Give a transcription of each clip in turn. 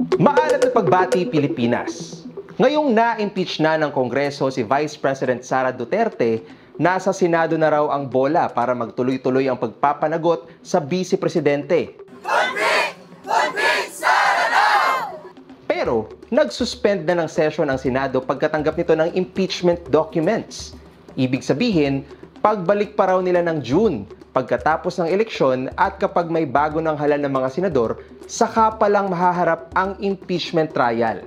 Maalat na pagbati Pilipinas. Ngayong na-impeach na ng Kongreso si Vice President Sara Duterte, nasa Senado na raw ang bola para magtuloy-tuloy ang pagpapanagot sa Vice Presidente. Pero nag-suspend na ng session ang Senado pagkatanggap nito ng impeachment documents. Ibig sabihin, pagbalik pa raw nila ng June, pagkatapos ng eleksyon at kapag may bago ng halal ng mga senador, saka pa lang mahaharap ang impeachment trial.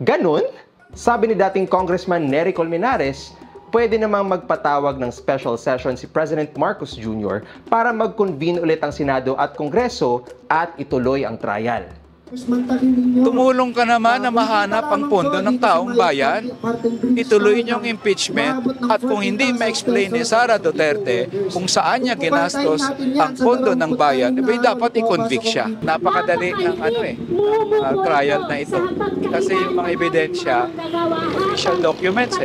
Ganon? Sabi ni dating Congressman Nery Colmenares, pwede namang magpatawag ng special session si President Marcos Jr. para mag-convene ulit ang Senado at Kongreso at ituloy ang trial. Tumulong ka naman na mahanap ang pondo ng taong bayan. Ituloy niyong impeachment at kung hindi ma-explain ni Sara Duterte kung saan niya ginastos ang pondo ng bayan, dapat i-convict siya. Napakadali ng trial na ito. Kasi yung mga ebidensya, official documents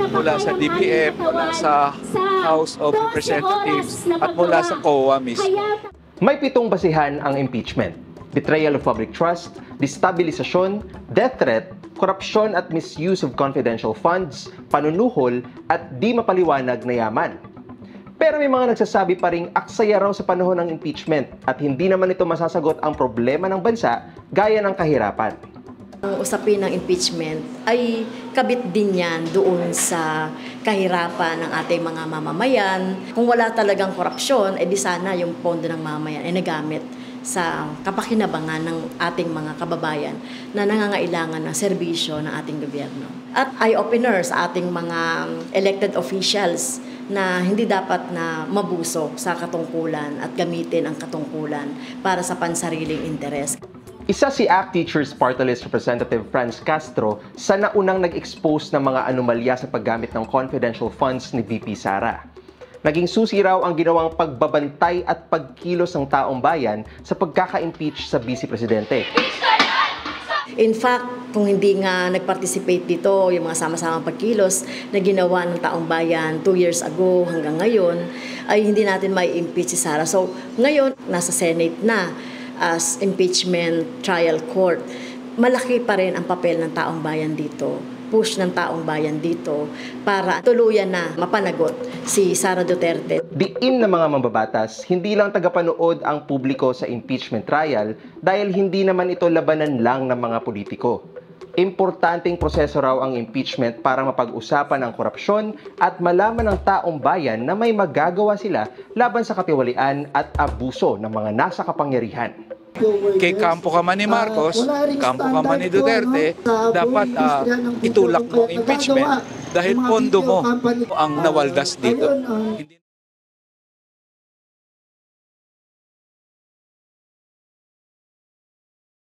mula sa DBM, mula sa House of Representatives at mula sa COA mismo. May 7 basihan ang impeachment: betrayal of public trust, destabilisasyon, death threat, korupsyon at misuse of confidential funds, panunuhol, at di mapaliwanag na yaman. Pero may mga nagsasabi pa ring aksaya raw sa panahon ng impeachment at hindi naman ito masasagot ang problema ng bansa gaya ng kahirapan. Ang usapin ng impeachment ay kabit din yan doon sa kahirapan ng ating mga mamamayan. Kung wala talagang korupsyon, di sana yung pondo ng mamamayan ay nagamit sa kapakinabangan ng ating mga kababayan na nangangailangan ng serbisyo ng ating gobyerno. At eye-opener sa ating mga elected officials na hindi dapat na mabuso sa katungkulan at gamitin ang katungkulan para sa pansariling interes. Isa si ACT Teachers Party List Representative Franz Castro sa naunang nag-expose ng mga anomalya sa paggamit ng confidential funds ni VP Sara. Naging susi raw ang ginawang pagbabantay at pagkilos ng taong bayan sa pagkaka-impeach sa Vice Presidente. In fact, kung hindi nga nag-participate dito, yung mga sama-samang pagkilos na ginawa ng taong bayan 2 years ago hanggang ngayon, ay hindi natin may impeach si Sara. So, ngayon, nasa Senate na as impeachment trial court. Malaki pa rin ang papel ng taong bayan dito, push ng taong bayan dito para tuluyan na mapanagot si Sara Duterte. Diin ng mga mambabatas, hindi lang tagapanood ang publiko sa impeachment trial dahil hindi naman ito labanan lang ng mga politiko. Importanteng proseso raw ang impeachment para mapag-usapan ang korupsyon at malaman ng taong bayan na may magagawa sila laban sa katiwalian at abuso ng mga nasa kapangyarihan. Kay kampo ka man ni Marcos, kampo ka man ni Duterte, dapat itulak mo impeachment dahil pondo mo ang nawaldas dito.